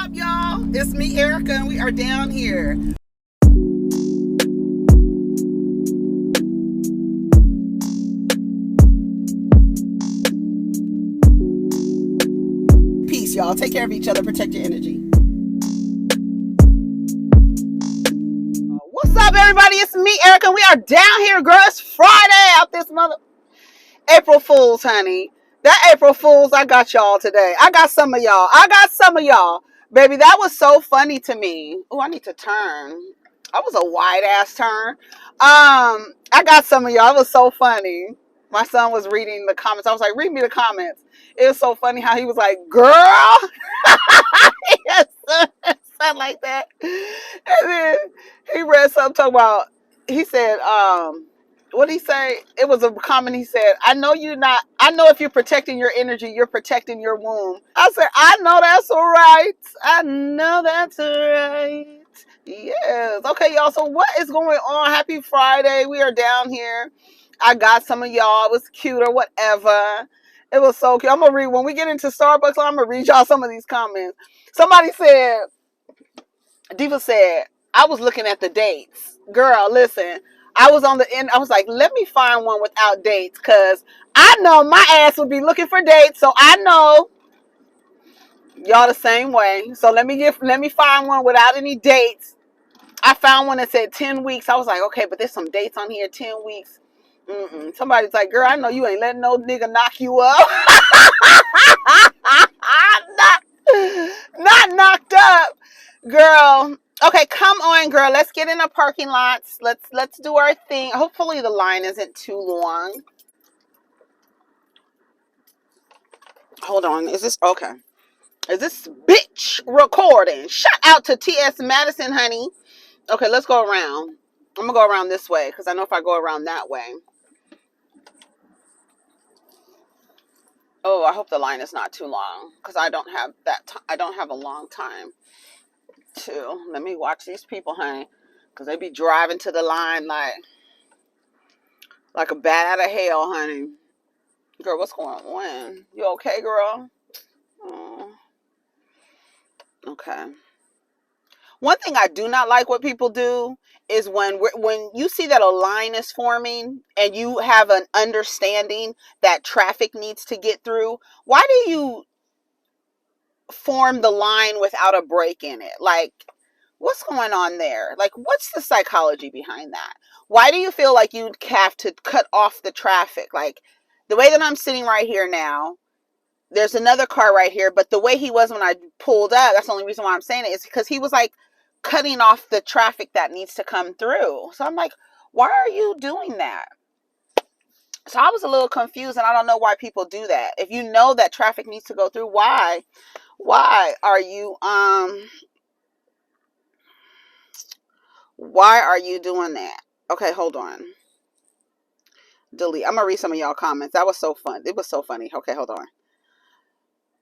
up, y'all? It's me, Erica, and we are down here. Peace, y'all. Take care of each other. Protect your energy. What's up, everybody? It's me, Erica, and we are down here, girl. It's Friday out this mother... April Fools, honey. That April Fools, I got y'all today. I got some of y'all. Baby, that was so funny to me. Oh, I need to turn. That was a wide ass turn. I got some of y'all. It was so funny. My son was reading the comments. I was like, read me the comments. It was so funny how he was like, girl. Yes, something like that. And then he read something talking about, he said, what did he say? It was a comment. He said, I know if you're protecting your energy, you're protecting your womb. I said, I know that's right. Yes. Okay, y'all. So what is going on? Happy Friday. We are down here. I got some of y'all. It was cute or whatever. It was so cute. I'm going to read, when we get into Starbucks, I'm going to read y'all some of these comments. Somebody said, Diva said, I was looking at the dates. Girl, listen. I was on the end. I was like, let me find one without dates, because I know my ass would be looking for dates. So I know y'all the same way. So let me find one without any dates. I found one that said 10 weeks. I was like, okay, but there's some dates on here, 10 weeks. Somebody's like, girl, I know you ain't letting no nigga knock you up. not knocked up, girl. Okay, come on, girl. Let's get in the parking lots. Let's do our thing. Hopefully the line isn't too long. Hold on. Is this okay? Is this bitch recording? Shout out to TS Madison, honey. Okay, let's go around. I'm gonna go around this way because I know if I go around that way. Oh, I hope the line is not too long because I don't have I don't have a long time. Let me watch these people, honey, because they be driving to the line like a bat out of hell, honey. Girl, what's going on? You okay, girl? Oh. Okay. One thing I do not like what people do is when you see that a line is forming and you have an understanding that traffic needs to get through, why do you form the line without a break in it? Like, what's going on there? Like, what's the psychology behind that? Why do you feel like you have to cut off the traffic? Like, the way that I'm sitting right here now, there's another car right here, but the way he was when I pulled up, that's the only reason why I'm saying it, is because he was like cutting off the traffic that needs to come through. So I'm like, why are you doing that? So I was a little confused, and I don't know why people do that. If you know that traffic needs to go through, why are you doing that? Okay, hold on. Delete. I'm gonna read some of y'all comments. That was so fun. It was so funny. Okay, hold on.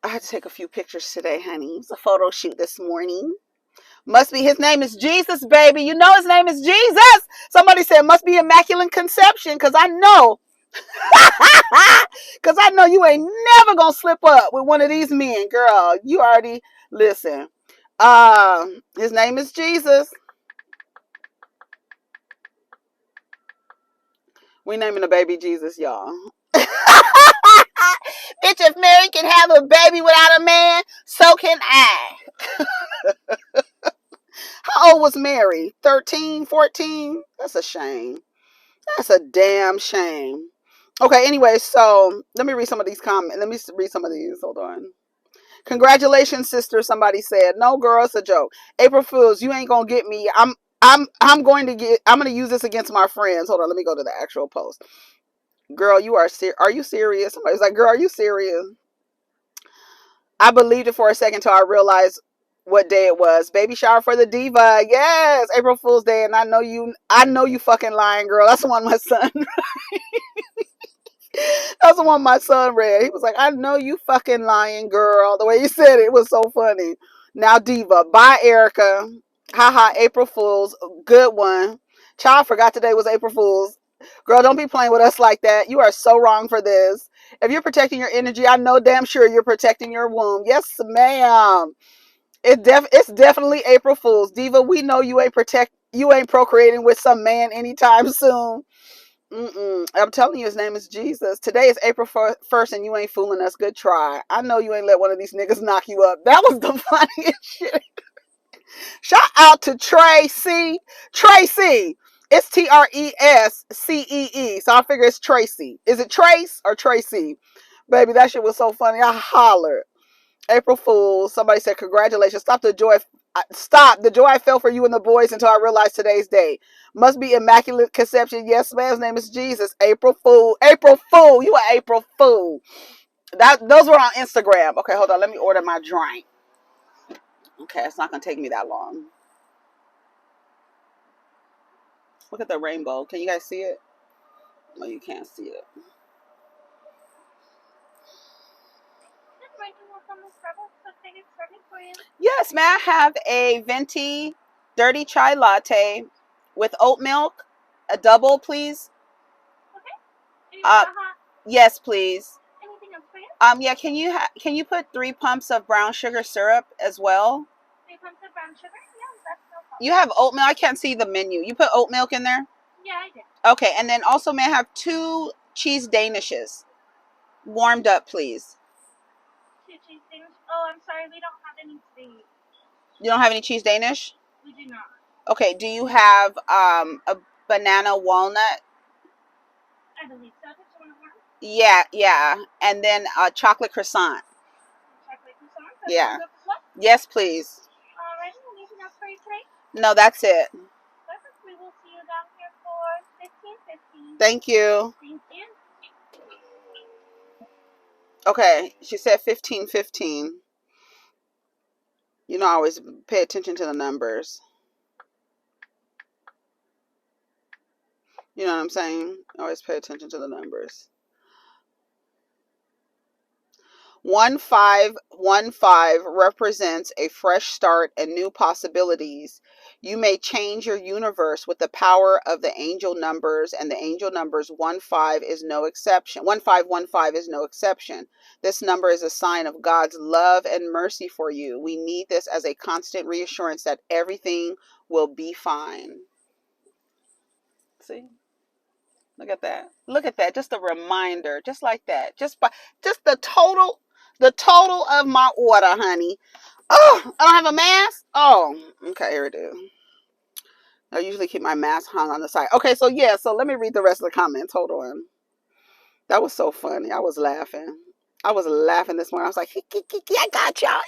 I had to take a few pictures today, honey. It was a photo shoot this morning. Must be his name is Jesus, baby. You know his name is Jesus. Somebody said must be Immaculate Conception, because I know. Because I know you ain't never gonna slip up with one of these men, girl. You already listen. His name is Jesus. We naming the baby Jesus, y'all. Bitch, if Mary can have a baby without a man, so can I. How old was Mary? 13, 14? That's a shame. That's a damn shame. Okay, anyway, so let me read some of these comments. Let me read some of these. Hold on. Congratulations, sister, somebody said. No, girl, it's a joke. April Fools, you ain't gonna get me. I'm gonna use this against my friends. Hold on, let me go to the actual post. Girl, are you serious? Somebody's like, girl, are you serious? I believed it for a second till I realized what day it was. Baby shower for the diva. Yes, April Fool's Day, and I know you fucking lying, girl. That's the one my son That's the one my son read. He was like, I know you fucking lying, girl. The way he said it was so funny. Now diva. Bye, Erica. Haha, April Fools. Good one. Child forgot today was April Fools. Girl, don't be playing with us like that. You are so wrong for this. If you're protecting your energy, I know damn sure you're protecting your womb. Yes, ma'am. It's definitely April Fool's. Diva, we know you ain't procreating with some man anytime soon. I'm telling you, his name is Jesus. Today is April 1st, and you ain't fooling us. Good try. I know you ain't let one of these niggas knock you up. That was the funniest shit. Shout out to Tracy. Tracy. It's Trescee. So I figure it's Tracy. Is it Trace or Tracy? Baby, that shit was so funny. I hollered. April Fool's. Somebody said, congratulations. Stop the joy. Stop. The joy I felt for you and the boys until I realized today's day. Must be Immaculate Conception. Yes, man's name is Jesus. April Fool. April Fool. You an April Fool. Those were on Instagram. Okay, hold on. Let me order my drink. Okay, it's not going to take me that long. Look at the rainbow. Can you guys see it? No, you can't see it. Yes, may I have a venti dirty chai latte with oat milk? A double, please. Okay. Yes, please. Anything else for you? Yeah. Can you put 3 pumps of brown sugar syrup as well? 3 pumps of brown sugar? Yeah, that's no problem. You have oat milk. I can't see the menu. You put oat milk in there? Yeah, I did. Okay, and then also may I have 2 cheese danishes, warmed up, please. 2 cheese danish. Oh, I'm sorry, we don't have any today. You don't have any cheese danish? We do not. Okay, do you have a banana walnut? I believe so. Yeah. And then a chocolate croissant. Chocolate croissant? Yeah. Yes, please. Alright, anything else for you today? No, that's it. Perfect. We will see you down here for 15:15. Thank you. Thank you. Okay, she said 15:15. You know, I always pay attention to the numbers. You know what I'm saying? I always pay attention to the numbers. 1515 represents a fresh start and new possibilities. You may change your universe with the power of the angel numbers, and the angel numbers 15 is no exception. 1515 is no exception. This number is a sign of God's love and mercy for you. We need this as a constant reassurance that everything will be fine. See? Look at that. Look at that. Just a reminder. Just like that. Just the total of my order, honey. Oh, I don't have a mask? Oh, okay, here it is. I usually keep my mask hung on the side. Okay, so yeah, so let me read the rest of the comments. Hold on. That was so funny. I was laughing. This morning. I was like, I got y'all.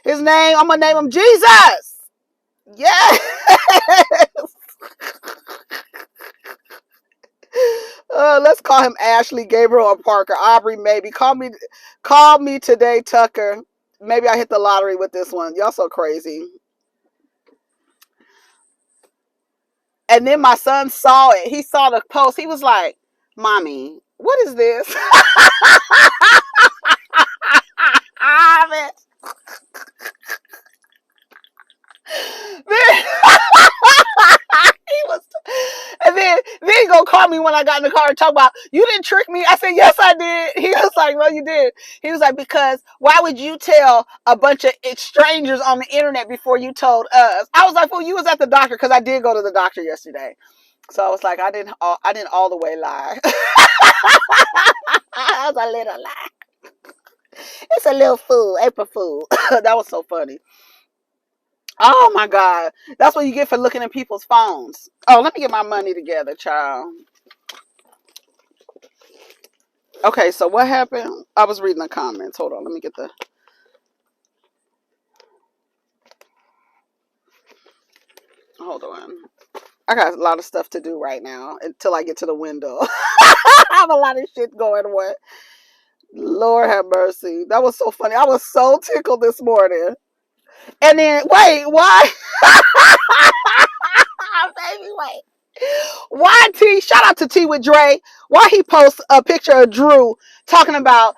His name, I'm going to name him Jesus. Yes. Let's call him Ashley, Gabriel, or Parker. Aubrey, maybe. Call me today, Tucker. Maybe I hit the lottery with this one. Y'all so crazy. And then my son saw it. He saw the post. He was like, Mommy, what is this? And then he gonna call me when I got in the car and talk about, you didn't trick me. I said, yes, I did. He was like, no, you did. He was like, because why would you tell a bunch of strangers on the internet before you told us? I was like, well, you was at the doctor, because I did go to the doctor yesterday. So I was like, I didn't all the way lie. I was a little lie. It's a little fool, April Fool. That was so funny. Oh my God. That's what you get for looking at people's phones. Oh, let me get my money together, child. Okay, so what happened? I was reading the comments. Hold on, let me get the... Hold on. I got a lot of stuff to do right now until I get to the window. I have a lot of shit going on. Lord have mercy. That was so funny. I was so tickled this morning. And then, wait, why? Baby, wait. Why shout out to T with Dre. Why he posts a picture of Drew talking about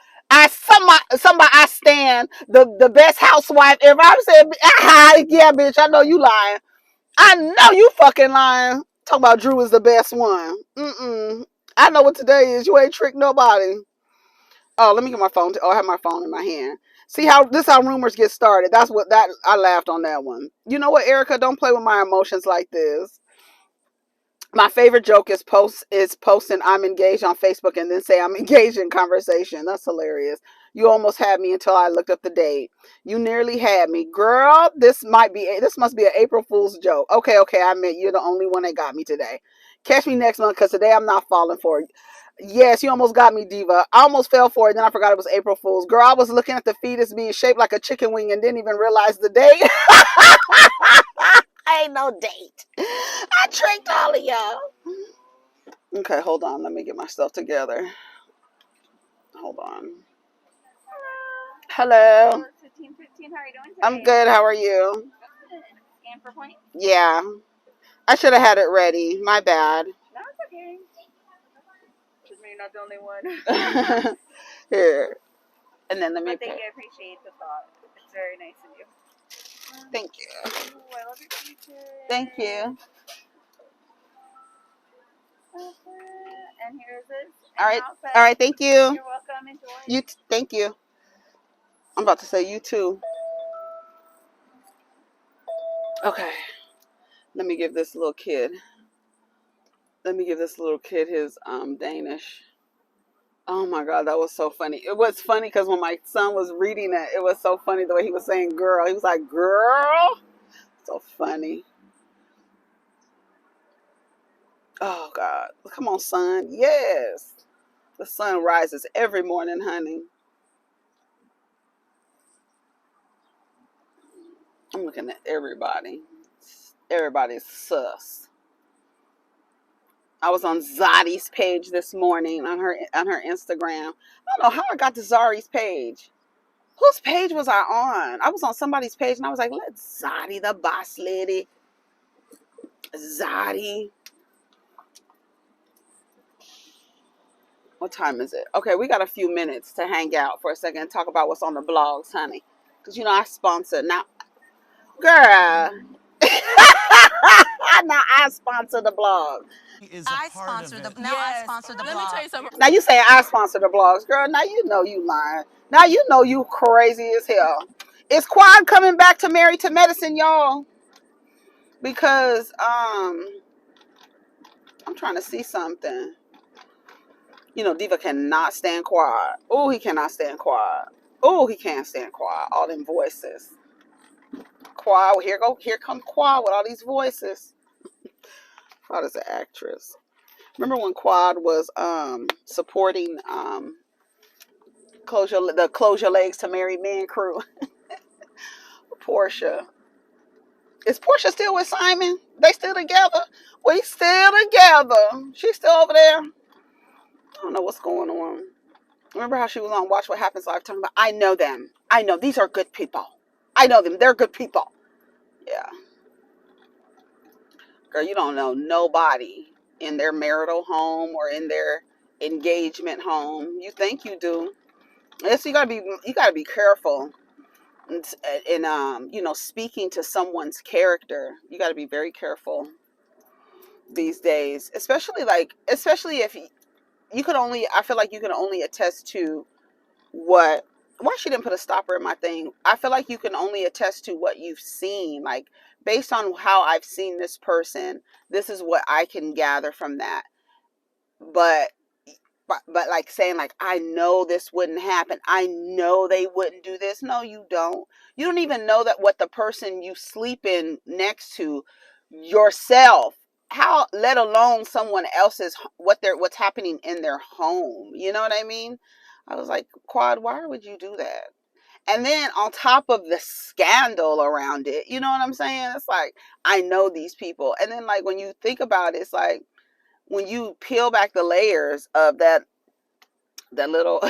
somebody I stand the best housewife ever. I said, yeah, bitch, I know you lying. I know you fucking lying. Talking about Drew is the best one. I know what today is. You ain't tricked nobody. Oh, let me get my phone. I have my phone in my hand. See how rumors get started. That's what that I laughed on that one. You know what, Erica? Don't play with my emotions like this. My favorite joke is posting I'm engaged on Facebook and then say I'm engaged in conversation. That's hilarious. You almost had me until I looked up the date. You nearly had me, girl. This must be an April Fool's joke. Okay. I admit you're the only one that got me today. Catch me next month because today I'm not falling for it. Yes, you almost got me, Diva. I almost fell for it. Then I forgot it was April Fool's. Girl, I was looking at the fetus being shaped like a chicken wing and didn't even realize the date. Ain't no date. I tricked all of y'all. Okay, hold on. Let me get myself together. Hold on. Hello. Hello, it's 15:15. How are you doing today? I'm good. How are you? Good. Scan for points? Yeah. I should have had it ready. My bad. No, it's okay. Just me, you're not the only one. Here. And then let me. Thank you. I appreciate the thought. It's very nice of you. Thank you. Ooh, I love your features. Thank you. And here's this. All right. Outfit. All right. Thank you. You're welcome. Enjoy. Thank you. I'm about to say you too. Okay. Let me give this little kid his Danish. Oh my God, that was so funny. It was funny because when my son was reading it was so funny the way he was saying girl. He was like, girl. So funny. Oh God. Come on, son. Yes. The sun rises every morning, honey. I'm looking at everybody. Everybody's sus. I was on Zadi's page this morning on her Instagram. I don't know how I got to Zari's page. Whose page was I on? I was on somebody's page and I was like, let Zadi, the boss lady. Zadi. What time is it? Okay, we got a few minutes to hang out for a second and talk about what's on the blogs, honey. Because, you know, I sponsor. Now, girl. Now I sponsor the blog. I sponsor the blog. Let me tell you something. Now you say I sponsor the blogs, girl. Now you know you lying. Now you know you crazy as hell. Is Quad coming back to Married to Medicine, y'all? Because I'm trying to see something. You know, Diva cannot stand Quad. Oh, he cannot stand Quad. Oh, he can't stand Quad. All them voices. Quad, here come Quad with all these voices. Quad is an actress. Remember when Quad was supporting Close Your Legs to Married Men crew? Portia. Is Portia still with Simon? They still together? We still together. She's still over there. I don't know what's going on. Remember how she was on Watch What Happens Live talking about, I know them. I know these are good people. I know them. They're good people. Yeah. Girl, you don't know nobody in their marital home or in their engagement home. You think you do. Yes, you gotta be careful. And you know, speaking to someone's character, you got to be very careful these days, especially if you could only, I feel like you can only attest to why she didn't put a stopper in my thing. I feel like you can only attest to what you've seen, like based on how I've seen this person, this is what I can gather from that. But like saying like, I know this wouldn't happen. I know they wouldn't do this. No, you don't. You don't even know that what the person you sleep in next to yourself, how, let alone someone else's, what's happening in their home. You know what I mean? I was like, Quad, why would you do that? And then on top of the scandal around it, you know what I'm saying? It's like, I know these people. And then like, when you think about it, it's like, when you peel back the layers of that little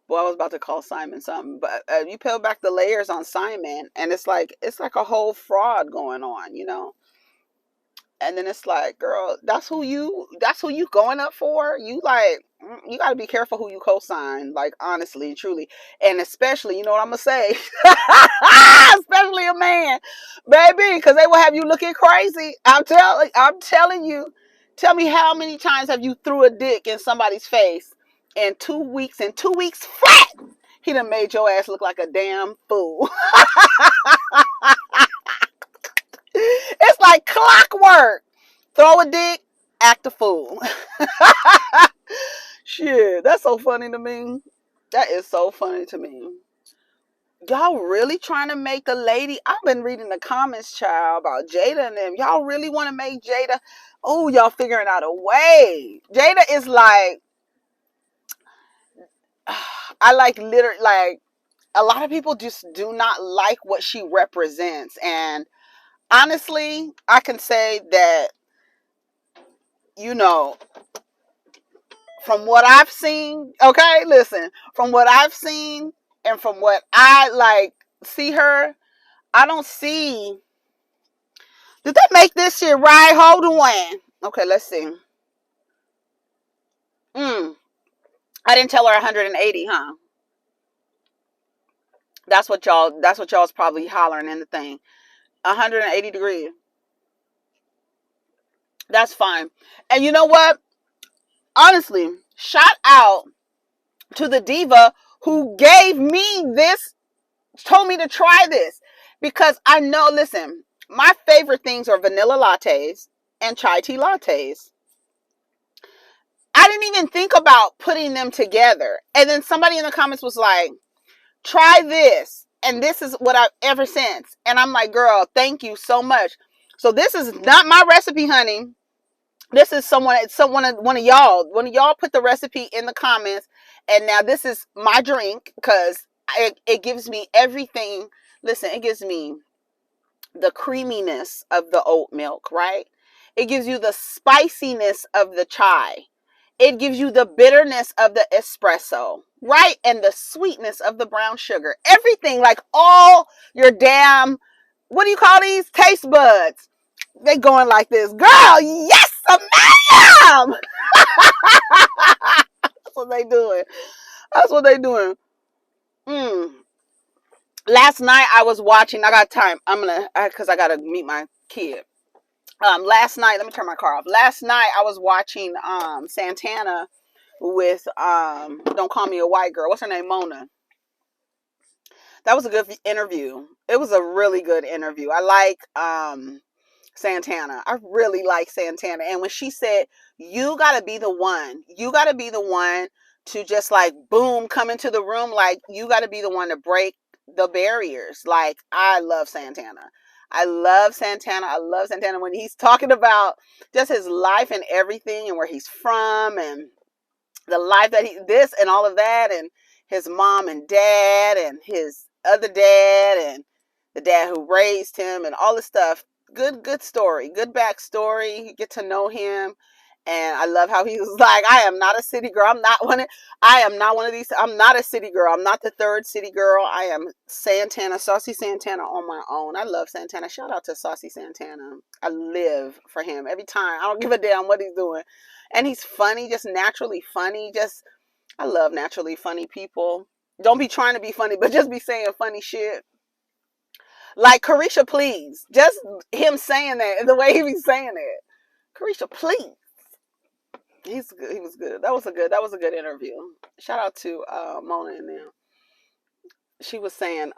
boy, I was about to call Simon something, but you peel back the layers on Simon and it's like a whole fraud going on, you know. And then it's like, girl, that's who you going up for. You like, you got to be careful who you co-sign, like honestly and truly. And especially, you know what I'm gonna say, especially a man, baby, because they will have you looking crazy. I'm telling you. Tell me how many times have you threw a dick in somebody's face in 2 weeks, flat, he done made your ass look like a damn fool. It's like clockwork. Throw a dick, act a fool. Shit, that's so funny to me. That is so funny to me. Y'all really trying to make the lady? I've been reading the comments, child, about Jada and them. Y'all really want to make Jada? Oh, y'all figuring out a way. Jada is like, I like literally, like, a lot of people just do not like what she represents. And honestly, I can say that, you know, from what I've seen, okay, listen, from what I've seen and from what I like see her, I don't see. Did they make this shit right? Hold on. Okay, let's see. I didn't tell her 180, huh? That's what y'all's probably hollering in the thing. 180 degrees. That's fine. And you know what? Honestly, shout out to the diva who gave me this, told me to try this. Because I know, listen, my favorite things are vanilla lattes and chai tea lattes. I didn't even think about putting them together. And then somebody in the comments was like, try this. And this is what I've ever since. And I'm like, girl, thank you so much. So this is not my recipe, honey. This is one of y'all. One of y'all put the recipe in the comments. And now this is my drink because it gives me everything. Listen, it gives me the creaminess of the oat milk, right? It gives you the spiciness of the chai. It gives you the bitterness of the espresso, right? And the sweetness of the brown sugar. Everything, like all your damn, what do you call these? Taste buds. They going like this. Girl, yes, ma'am. That's what they doing. That's what they doing. Last night I was watching, I got time. Because I got to meet my kid. Last night, let me turn my car off. Last night I was watching Santana with Don't Call Me a White Girl. What's her name? Mona. That was a good interview. It was a really good interview. I like Santana. I really like Santana. And when she said, you gotta be the one to just like boom, come into the room, like you gotta be the one to break the barriers. Like, I love Santana. I love Santana when he's talking about just his life and everything and where he's from and the life that this and all of that, and his mom and dad and his other dad and the dad who raised him and all this stuff. Good story, good backstory. You get to know him. And I love how he was like, I am not a city girl. I'm not one of these. I'm not a city girl. I'm not the third city girl. I am Santana, Saucy Santana on my own. I love Santana. Shout out to Saucy Santana. I live for him every time. I don't give a damn what he's doing. And he's funny, just naturally funny. I love naturally funny people. Don't be trying to be funny, but just be saying funny shit. Like Carisha, please. Just him saying that, the way he be saying it. Carisha, please. He's good. He was good. That was a good interview. Shout out to Mona and them. She was saying,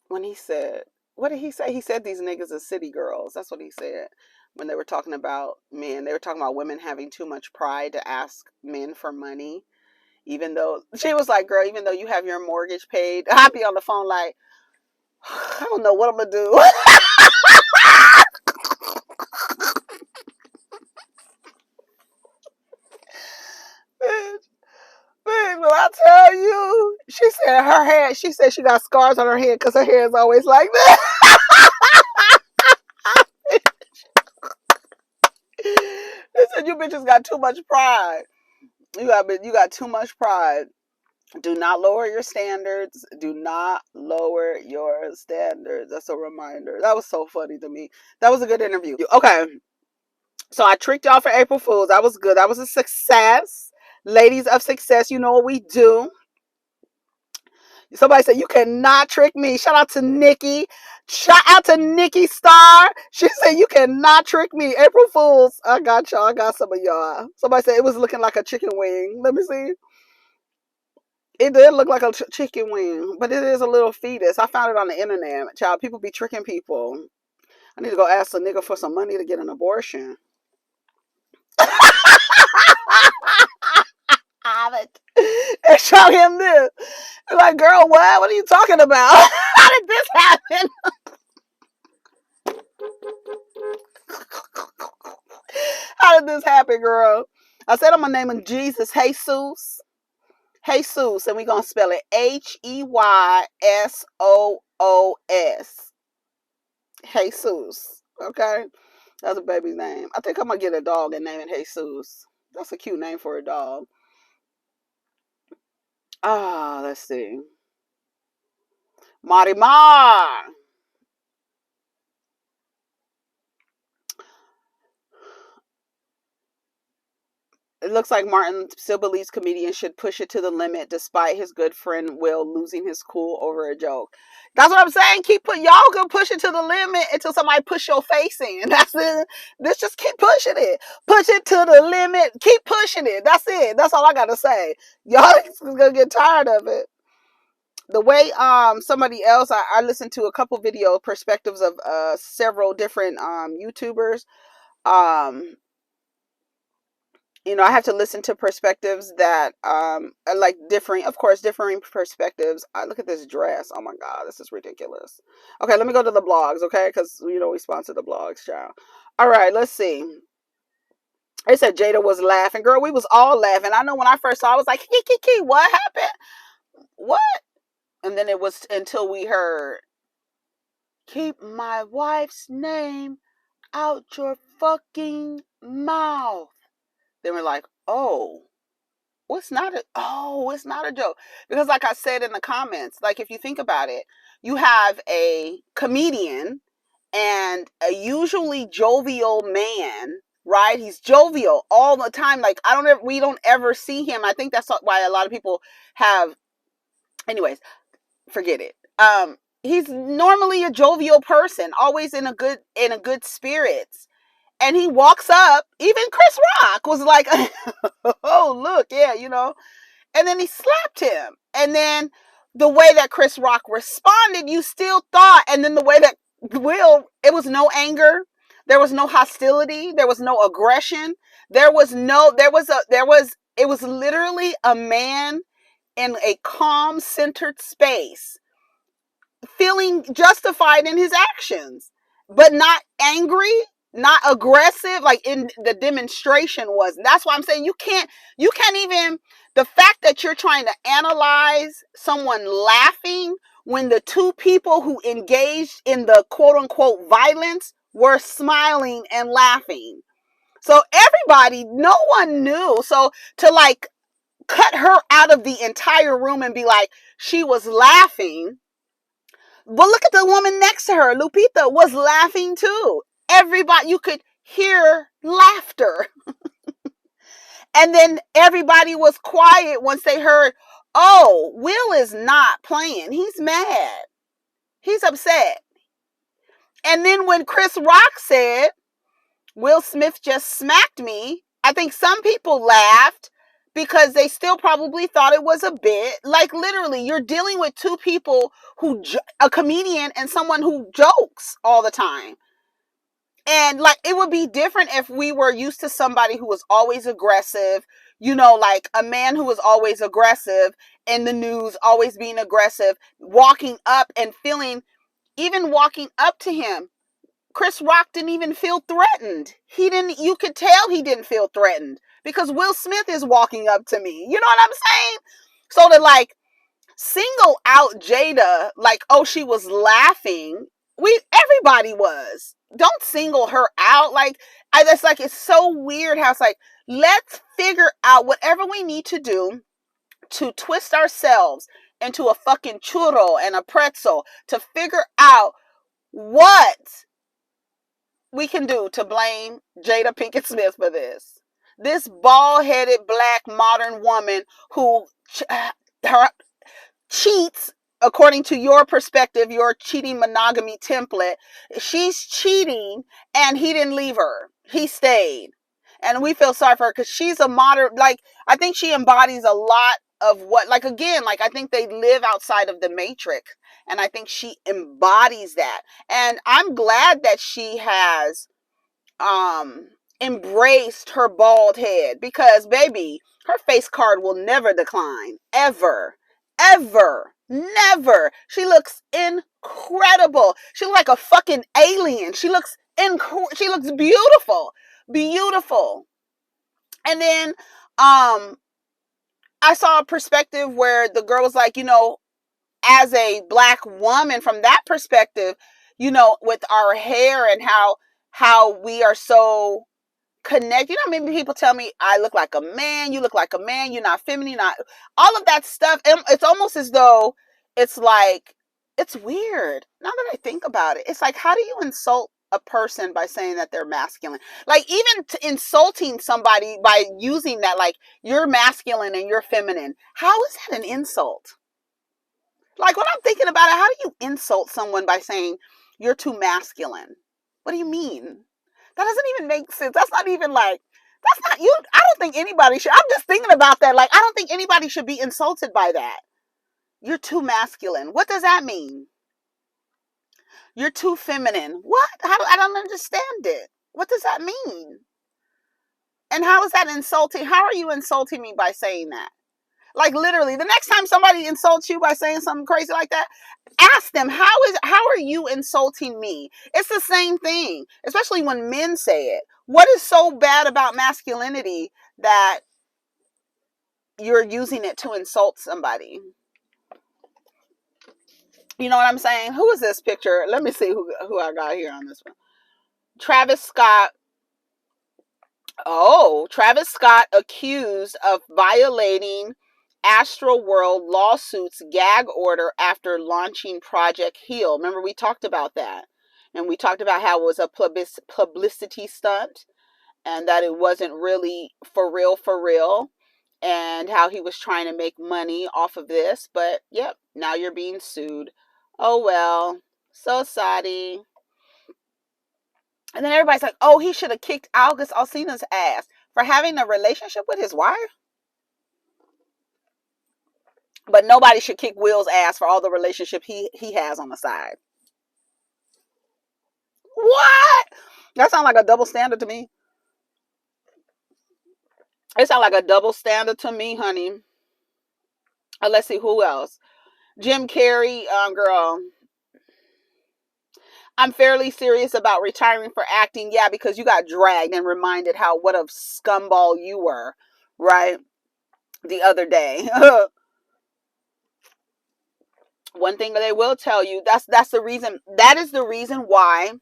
when he said, what did he say? He said these niggas are city girls. That's what he said when they were talking about men. They were talking about women having too much pride to ask men for money. Even though, she was like, girl, even though you have your mortgage paid, I'd be on the phone like, I don't know what I'm going to do. Bitch, when I tell you, she said her hair, she said she got scars on her head because her hair is always like that. They said you bitches got too much pride. You got too much pride. Do not lower your standards. Do not lower your standards. That's a reminder. That was so funny to me. That was a good interview. Okay. So I tricked y'all for April Fools. That was good. That was a success. Ladies of success, you know what we do. Somebody said, you cannot trick me. Shout out to Nikki. Shout out to Nikki Star. She said, you cannot trick me. April Fools. I got y'all. I got some of y'all. Somebody said it was looking like a chicken wing. Let me see. It did look like a chicken wing, but it is a little fetus. I found it on the internet. Child, people be tricking people. I need to go ask a nigga for some money to get an abortion. And show him this. Like, girl, what? What are you talking about? How did this happen? How did this happen, girl? I said I'm gonna name him Jesus Heysoos. Heysoos, and we're gonna spell it Heysoos. Heysoos. Okay? That's a baby's name. I think I'm gonna get a dog and name it Heysoos. That's a cute name for a dog. Ah, let's see. Marimar. It looks like Martin still believes comedians should push it to the limit despite his good friend Will losing his cool over a joke. That's what I'm saying. Y'all can push it to the limit until somebody push your face in. That's it. Let's just keep pushing it. Push it to the limit. Keep pushing it. That's it. That's all I gotta say. Y'all is gonna get tired of it. The way somebody else, I listened to a couple video perspectives of several different YouTubers. You know, I have to listen to perspectives that are like differing perspectives. Look at this dress. Oh my God, this is ridiculous. Okay, let me go to the blogs, okay? Because, you know, we sponsor the blogs, child. All right, let's see. They said Jada was laughing. Girl, we was all laughing. I know when I first saw it, I was like, kiki, what happened? What? And then it was until we heard, keep my wife's name out your fucking mouth. Then we're like, oh, it's not a joke. Because like I said in the comments, like if you think about it, you have a comedian and a usually jovial man, right? He's jovial all the time. Like we don't ever see him. I think that's why a lot of people have, anyways, forget it. He's normally a jovial person, always in a good spirits. And he walks up, even Chris Rock was like, oh, look, yeah, you know. And then he slapped him. And then the way that Chris Rock responded, you still thought, and then the way that it was no anger. There was no hostility. There was no aggression. It was literally a man in a calm, centered space, feeling justified in his actions, but not angry, not aggressive, like in the demonstration was. That's why I'm saying you can't even, the fact that you're trying to analyze someone laughing when the two people who engaged in the quote unquote violence were smiling and laughing. So everybody, no one knew. So to like cut her out of the entire room and be like, she was laughing. But look at the woman next to her. Lupita was laughing too. Everybody, you could hear laughter. And then everybody was quiet once they heard, oh, Will is not playing. He's mad. He's upset. And then when Chris Rock said, Will Smith just smacked me, I think some people laughed because they still probably thought it was a bit. Like literally, you're dealing with two people a comedian and someone who jokes all the time. And like, it would be different if we were used to somebody who was always aggressive, you know, like a man who was always aggressive in the news, always being aggressive, walking up and feeling, even walking up to him. Chris Rock didn't even feel threatened. You could tell he didn't feel threatened because Will Smith is walking up to me. You know what I'm saying? So to like single out Jada, like, oh, she was laughing. Everybody was. Don't single her out. Like, it's so weird how it's like, let's figure out whatever we need to do to twist ourselves into a fucking churro and a pretzel to figure out what we can do to blame Jada Pinkett Smith for this. This bald-headed black modern woman who cheats according to your perspective, your cheating monogamy template, she's cheating and he didn't leave her. He stayed. And we feel sorry for her because she's a modern, like, I think she embodies a lot of what, like, again, like, I think they live outside of the matrix. And I think she embodies that. And I'm glad that she has embraced her bald head, because baby, her face card will never decline, ever, ever, never. She looks incredible. She looks like a fucking alien. She looks she looks beautiful, beautiful. And then I saw a perspective where the girl was like, you know, as a black woman, from that perspective, you know, with our hair and how we are so connect. You know, maybe people tell me I look like a man, you look like a man, you're not feminine, not all of that stuff. It's almost as though it's like, it's weird. Now that I think about it, it's like, how do you insult a person by saying that they're masculine? Like, even insulting somebody by using that, like, you're masculine and you're feminine. How is that an insult? Like, when I'm thinking about it, how do you insult someone by saying you're too masculine? What do you mean? That doesn't even make sense. That's not even like, that's not you. I don't think anybody should. I'm just thinking about that. Like, I don't think anybody should be insulted by that. You're too masculine. What does that mean? You're too feminine. What? I don't understand it. What does that mean? And how is that insulting? How are you insulting me by saying that? Like, literally, the next time somebody insults you by saying something crazy like that, ask them, how are you insulting me? It's the same thing, especially when men say it. What is so bad about masculinity that you're using it to insult somebody? You know what I'm saying? Who is this picture? Let me see who I got here on this one. Travis Scott. Oh, Travis Scott accused of violating Astroworld lawsuits gag order after launching Project Heal. Remember, we talked about that. And we talked about how it was a publicity stunt and that it wasn't really for real, and how he was trying to make money off of this. But, yep, now you're being sued. Oh, well, so sorry. And then everybody's like, oh, he should have kicked August Alsina's ass for having a relationship with his wife. But nobody should kick Will's ass for all the relationship he has on the side. What? That sounds like a double standard to me. It sounds like a double standard to me, honey. Let's see, who else? Jim Carrey, girl. I'm fairly serious about retiring for acting. Yeah, because you got dragged and reminded what a scumball you were, right? The other day. One thing they will tell you, that's the reason, that is the reason why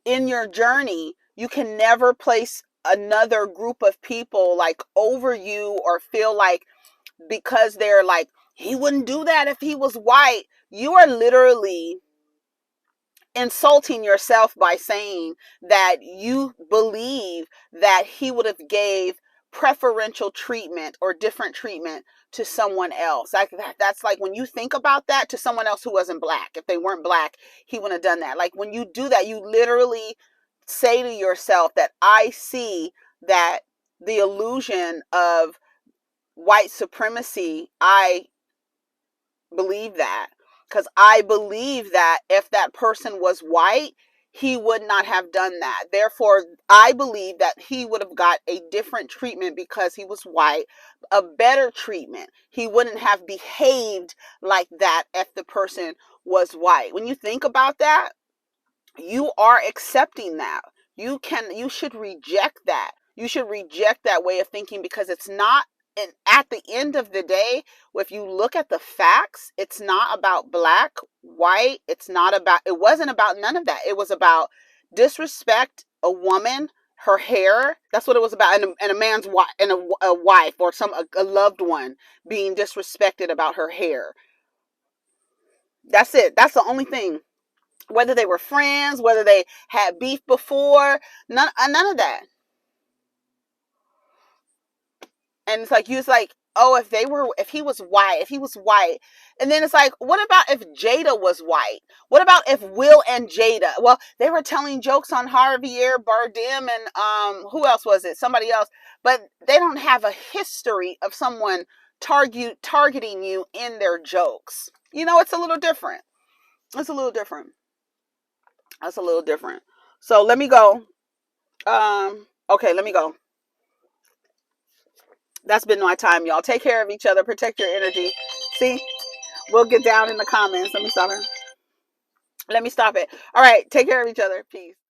in your journey you can never place another group of people like over you, or feel like because they're like, he wouldn't do that if he was white. You are literally insulting yourself by saying that you believe that he would have gave preferential treatment or different treatment to someone else. Like that's like, when you think about that, to someone else who wasn't black. If they weren't black, he wouldn't have done that. Like, when you do that, you literally say to yourself that I see that the illusion of white supremacy, I believe that. Because I believe that if that person was white, he would not have done that. Therefore, I believe that he would have got a different treatment because he was white, a better treatment. He wouldn't have behaved like that if the person was white. When you think about that, you are accepting that. You should reject that. You should reject that way of thinking, because it's not. And at the end of the day, if you look at the facts, it's not about black, white. It wasn't about none of that. It was about disrespect, a woman, her hair. That's what it was about. And a man's wife, and a wife, or a loved one being disrespected about her hair. That's it. That's the only thing. Whether they were friends, whether they had beef before, none of that. And it's like, oh, if he was white. And then it's like, what about if Jada was white? What about if Will and Jada? Well, they were telling jokes on Javier Bardem and who else was it? Somebody else. But they don't have a history of someone targeting you in their jokes. You know, it's a little different. It's a little different. That's a little different. So let me go. Okay, let me go. That's been my time, y'all. Take care of each other. Protect your energy. See, we'll get down in the comments. Let me stop it. All right. Take care of each other. Peace.